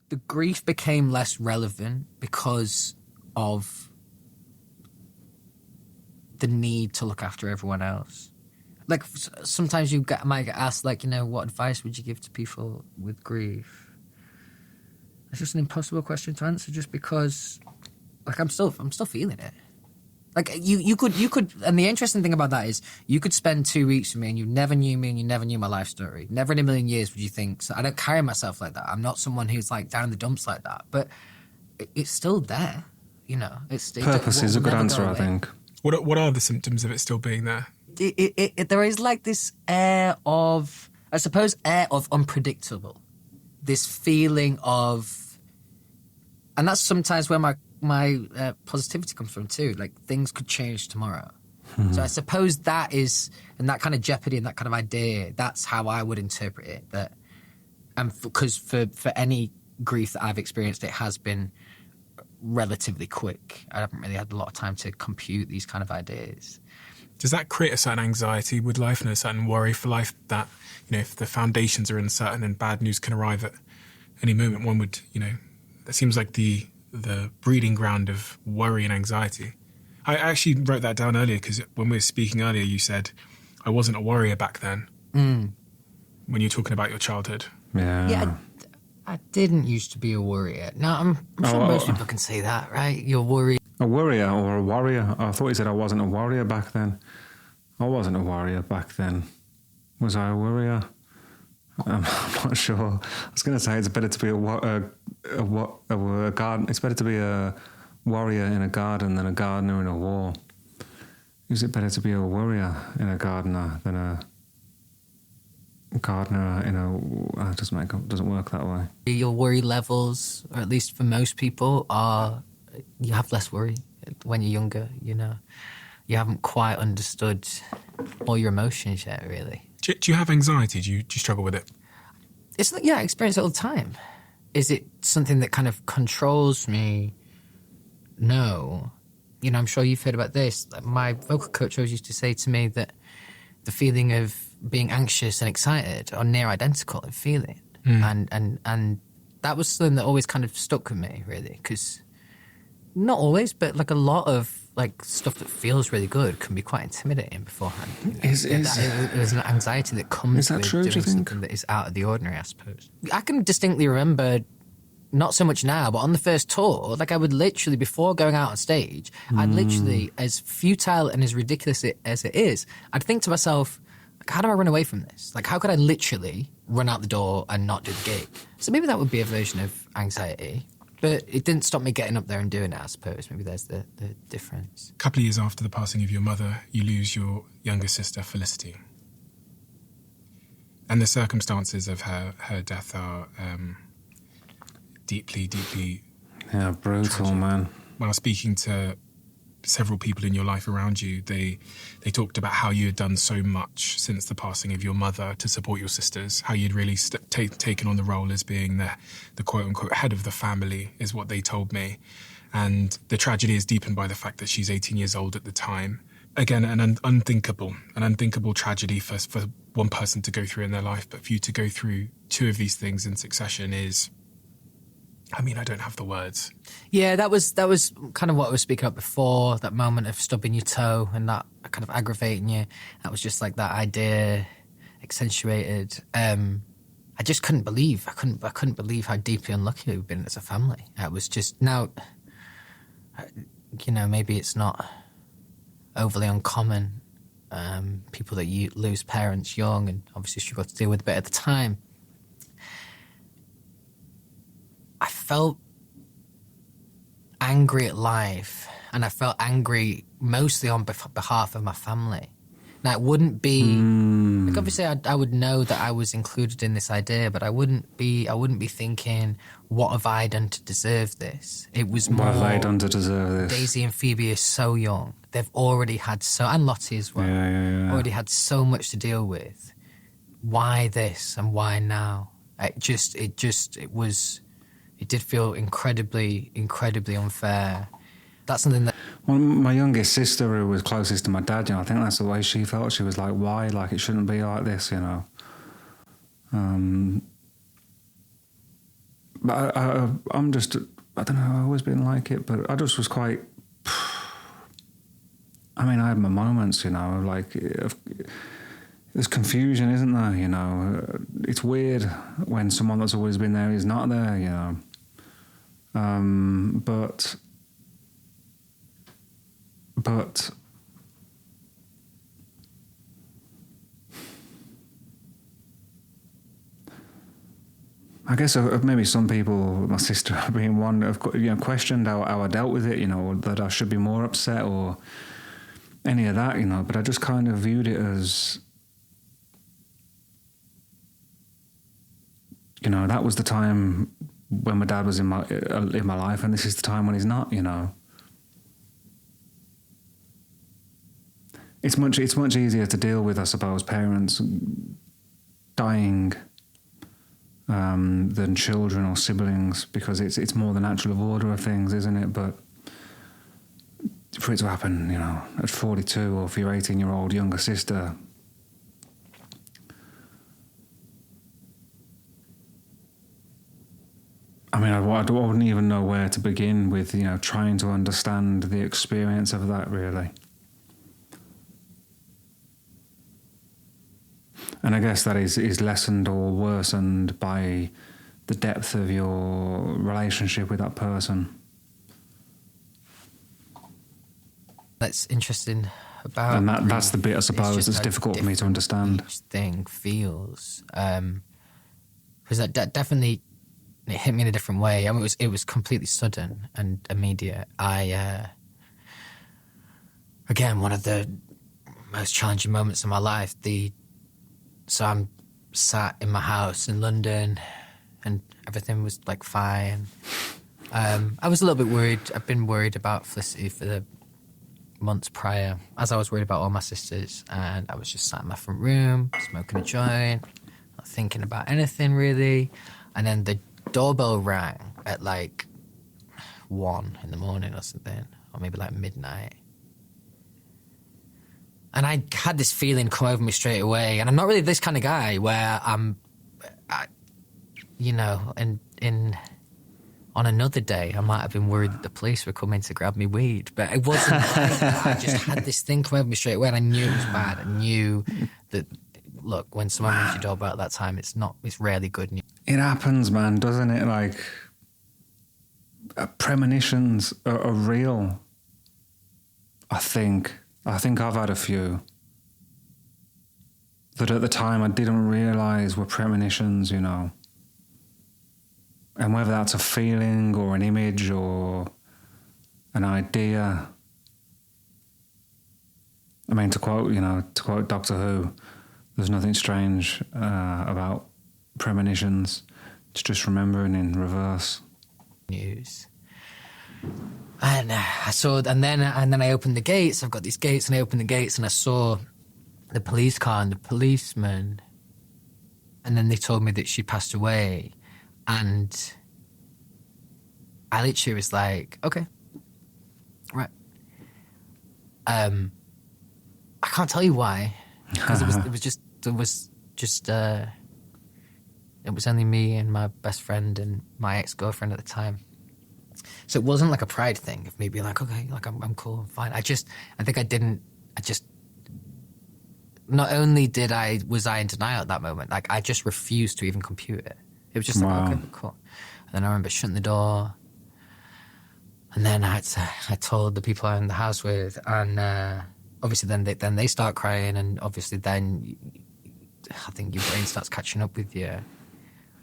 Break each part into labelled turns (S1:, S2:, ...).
S1: the grief became less relevant because of the need to look after everyone else. Like, sometimes might get asked, like, what advice would you give to people with grief? It's just an impossible question to answer, just because, like, I'm still feeling it. Like, you could, and the interesting thing about that is, you could spend 2 weeks with me and you never knew me and you never knew my life story. Never in a million years would you think. So I don't carry myself like that. I'm not someone who's, like, down in the dumps like that. But it's still there,
S2: Purpose is a good answer, I think.
S3: What are the symptoms of it still being there?
S1: There is, like, this air of unpredictable. This feeling of, and that's sometimes where my positivity comes from too. Like, things could change tomorrow. So I suppose that is, and that kind of jeopardy and that kind of idea, that's how I would interpret it. That, and because for any grief that I've experienced, it has been relatively quick. I haven't really had a lot of time to compute these kind of ideas.
S3: Does that create a certain anxiety with life and a certain worry for life that, if the foundations are uncertain and bad news can arrive at any moment, one would, that seems like the breeding ground of worry and anxiety. I actually wrote that down earlier because when we were speaking earlier, you said, I wasn't a worrier back then. When you're talking about your childhood.
S1: Yeah, I didn't used to be a worrier. No, I'm sure most people can say that, right? You're worried.
S2: A worrier or a warrior? I thought you said I wasn't a warrior back then. I wasn't a warrior back then. Was I a worrier? I'm not sure. I was going to say it's better to be a garden. It's better to be a warrior in a garden than a gardener in a war. Is it better to be a warrior in a gardener than a gardener in a? It doesn't work that way.
S1: Your worry levels, or at least for most people, you have less worry when you're younger. You haven't quite understood all your emotions yet, really.
S3: Do you have anxiety? Do you struggle with it?
S1: I experience it all the time. Is it something that kind of controls me? No. I'm sure you've heard about this. My vocal coach always used to say to me that the feeling of being anxious and excited are near identical in feeling. And that was something that always kind of stuck with me, really, because not always, but like a lot of like stuff that feels really good can be quite intimidating beforehand. There's an anxiety that comes with doing something that is out of the ordinary, I suppose. I can distinctly remember, not so much now, but on the first tour, like I would literally, before going out on stage, I'd literally, as futile and as ridiculous as it is, I'd think to myself, like, how do I run away from this? Like, how could I literally run out the door and not do the gig? So maybe that would be a version of anxiety. But it didn't stop me getting up there and doing it, I suppose. Maybe there's the difference.
S3: A couple of years after the passing of your mother, you lose your younger sister, Felicity. And the circumstances of her death are deeply, deeply...
S2: Yeah, brutal,
S3: tragic.
S2: Man.
S3: When I was speaking to several people in your life around you, they talked about how you had done so much since the passing of your mother to support your sisters, how you'd really taken on the role as being the quote-unquote head of the family, is what they told me. And the tragedy is deepened by the fact that she's 18 years old at the time. Again, an unthinkable tragedy for one person to go through in their life, but for you to go through two of these things in succession is... I mean, I don't have the words.
S1: Yeah, that was kind of what I was speaking about before, that moment of stubbing your toe and that kind of aggravating you. That was just like that idea accentuated. I just couldn't believe, I couldn't believe how deeply unlucky we've been as a family. It was just, now, maybe it's not overly uncommon. People that you lose parents young and obviously struggle to deal with a bit at the time. I felt angry at life, and I felt angry mostly on behalf of my family. Now, it wouldn't be like, obviously I would know that I was included in this idea, but I wouldn't be thinking, what have I done to deserve this? It was more,
S2: what have I done to deserve this?
S1: Daisy and Phoebe are so young. They've already had and Lottie as well. Yeah. Already had so much to deal with. Why this and why now? It did feel incredibly, incredibly unfair. That's something that...
S2: Well, my youngest sister, who was closest to my dad, I think that's the way she felt. She was like, why? Like, it shouldn't be like this, But I'm just, I don't know, I've always been like it, but I just was quite, I mean, I had my moments, you know, like, there's confusion, isn't there, you know? It's weird when someone that's always been there is not there, you know? But I guess maybe some people, my sister being one, have questioned how I dealt with it, you know, that I should be more upset or any of that, you know. But I just kind of viewed it as, you know, that was the time when my dad was in my life, and this is the time when he's not, you know. It's much easier to deal with, I suppose, parents dying than children or siblings, because it's more the natural order of things, isn't it? But for it to happen, you know, at 42, or for your 18-year-old younger sister, I mean, I wouldn't even know where to begin with, you know, trying to understand the experience of that, really. And I guess that is lessened or worsened by the depth of your relationship with that person.
S1: That's interesting about...
S2: And that's the bit, I suppose, that's difficult for me to understand.
S1: Each thing feels. Because that definitely... It hit me in a different way. I mean, it was completely sudden and immediate. Again, one of the most challenging moments of my life. So I'm sat in my house in London, and everything was like fine. I was a little bit worried. I've been worried about Felicity for the months prior, as I was worried about all my sisters. And I was just sat in my front room, smoking a joint, not thinking about anything really. And then the doorbell rang at like 1 in the morning or something, or maybe like midnight. And I had this feeling come over me straight away. And I'm not really this kind of guy where on another day, I might have been worried that the police were coming to grab me weed. But it wasn't like that. I just had this thing come over me straight away, and I knew it was bad. I knew that, look, when someone rings your doorbell at that time, it's rarely good news.
S2: It happens, man, doesn't it? Like, premonitions are real, I think. I've had a few that at the time I didn't realise were premonitions, you know. And whether that's a feeling or an image or an idea. I mean, to quote Doctor Who, there's nothing strange about premonitions. It's just remembering in reverse.
S1: News. And I saw, and then I opened the gates. I've got these gates, and I opened the gates, and I saw the police car and the policeman. And then they told me that she passed away, and I literally was like, okay, right. I can't tell you why, because it was only me and my best friend and my ex-girlfriend at the time. So it wasn't like a pride thing of me being like, okay, like I'm cool, I'm fine. Not only was I in denial at that moment, like I just refused to even compute it. It was just like, okay, cool. And then I remember shutting the door, and then I told the people I'm in the house with, and obviously then they start crying, and obviously then I think your brain starts catching up with you.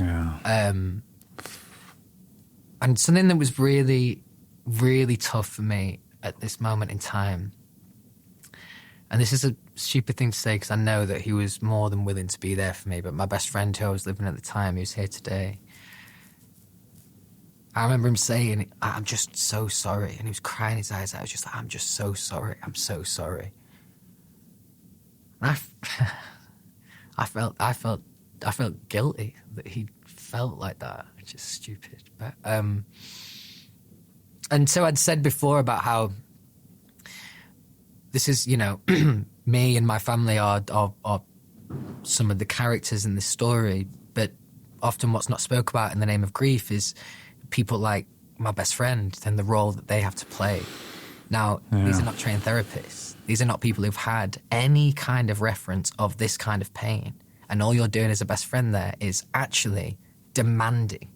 S2: Yeah.
S1: And something that was really, really tough for me at this moment in time, and this is a stupid thing to say because I know that he was more than willing to be there for me, but my best friend who I was living at the time, he was here today. I remember him saying, I'm just so sorry. And he was crying his eyes out. I was just like, I'm just so sorry. I'm so sorry. And I felt guilty that he felt like that, which is stupid. But and so I'd said before about how this is, you know, me and my family are some of the characters in this story, but often what's not spoke about in the name of grief is people like my best friend and the role that they have to play. Now, these are not trained therapists. These are not people who've had any kind of reference of this kind of pain. And all you're doing as a best friend there is actually demanding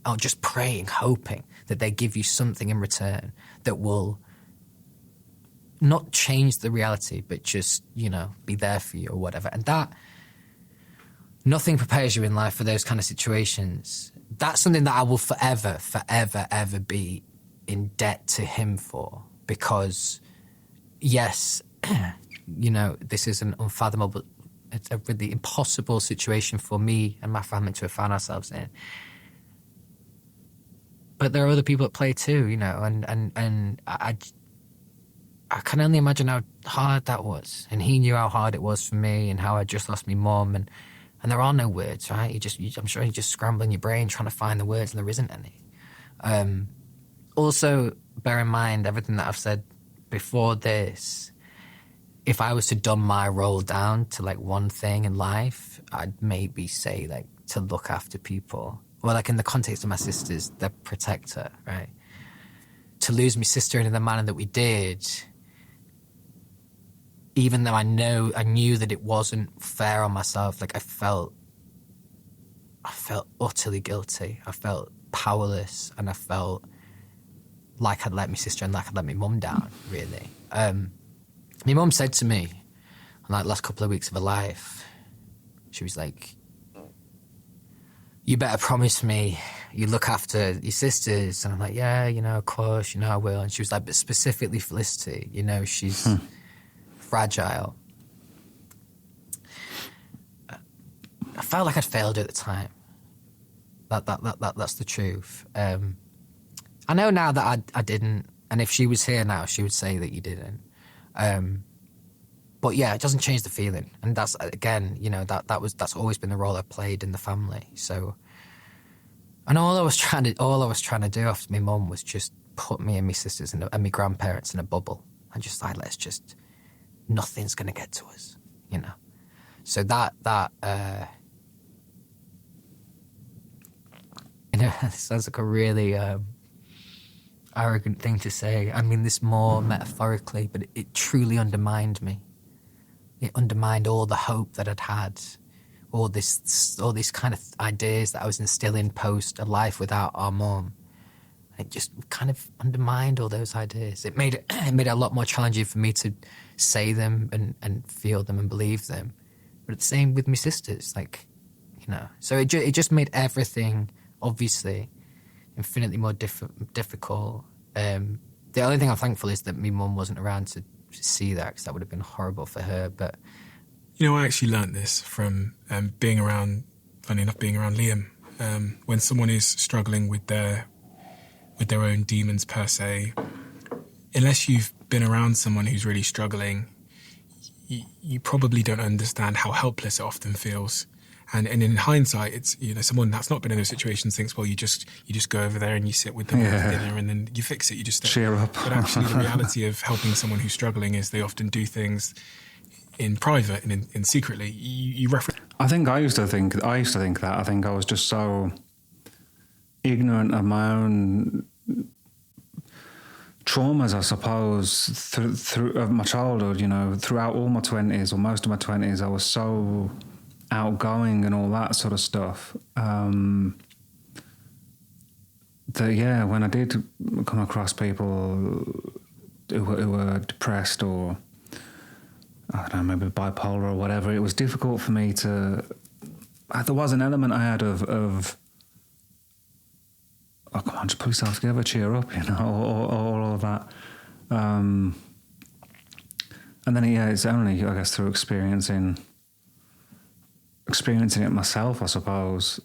S1: or just praying, hoping that they give you something in return that will not change the reality, but just, you know, be there for you or whatever. And that, nothing prepares you in life for those kind of situations. That's something that I will forever, ever be in debt to him for. Because, yes, you know, this is an unfathomable, it's a really impossible situation for me and my family to have found ourselves in. But there are other people at play too, you know, and I can only imagine how hard that was. And he knew how hard it was for me and how I just lost my mum. And there are no words, right? I'm sure you're just scrambling your brain trying to find the words, and there isn't any. Also, bear in mind everything that I've said before this. If I was to dumb my role down to like one thing in life, I'd maybe say like to look after people. Well, like in the context of my sisters, the protector, right? To lose my sister in the manner that we did, even though I knew that it wasn't fair on myself, like I felt utterly guilty. I felt powerless, and I felt like I'd let my sister and like I'd let my mum down, really. My mum said to me, in like the last couple of weeks of her life, she was like, you better promise me you look after your sisters. And I'm like, yeah, you know, of course, you know I will. And she was like, but specifically Felicity, you know, she's fragile. I felt like I'd failed her at the time. That's the truth. I know now that I didn't, and if she was here now, she would say that you didn't. But yeah, it doesn't change the feeling, and that's again, you know, that's always been the role I played in the family. So, and all I was trying to do after my mum was just put me and my sisters and my grandparents in a bubble, and just like, nothing's gonna get to us, you know. So that you know, it sounds like a really arrogant thing to say. I mean this more metaphorically, but it truly undermined me. It undermined all the hope that I'd had, all these kind of ideas that I was instilling post a life without our mum. It just kind of undermined all those ideas. It made it a lot more challenging for me to say them and feel them and believe them. But it's the same with my sisters, like, you know. So it just made everything, obviously, infinitely more difficult. The only thing I'm thankful is that my mum wasn't around to see that, because that would have been horrible for her. But
S3: you know, I actually learnt this from being around Liam. When someone is struggling with their own demons per se, unless you've been around someone who's really struggling, you probably don't understand how helpless it often feels. And in hindsight, it's, you know, someone that's not been in those situations thinks, well, you just go over there and you sit with them at dinner and then you fix it. You just
S2: cheer up.
S3: But actually, the reality of helping someone who's struggling is they often do things in private and in secretly. You reference.
S2: I think I used to think that. I think I was just so ignorant of my own traumas, I suppose, through of my childhood. You know, throughout all my 20s or most of my 20s, I was so outgoing and all that sort of stuff. That when I did come across people who were depressed or, I don't know, maybe bipolar or whatever, it was difficult for me to. There was an element I had of oh, come on, just put yourself together, cheer up, you know, or all of that. And then it's only, I guess, through experiencing it myself, I suppose,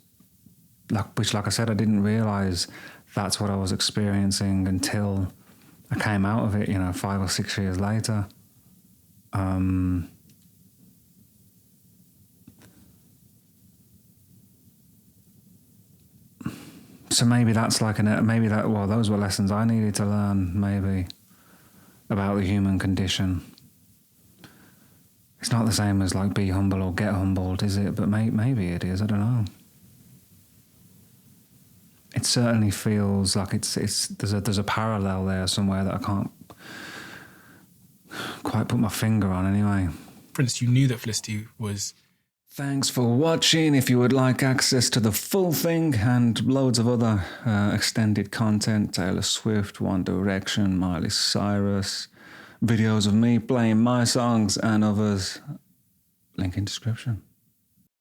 S2: which I said, I didn't realise that's what I was experiencing until I came out of it, you know, 5 or 6 years later. So maybe that's those were lessons I needed to learn, maybe, about the human condition. It's not the same as like be humble or get humbled, is it? But maybe it is, I don't know. it certainly feels like there's a parallel there somewhere that I can't quite put my finger on anyway.
S3: For instance, you knew that Felicity was...
S2: Thanks for watching. If you would like access to the full thing and loads of other extended content, Taylor Swift, One Direction, Miley Cyrus, videos of me playing my songs and others, link in description.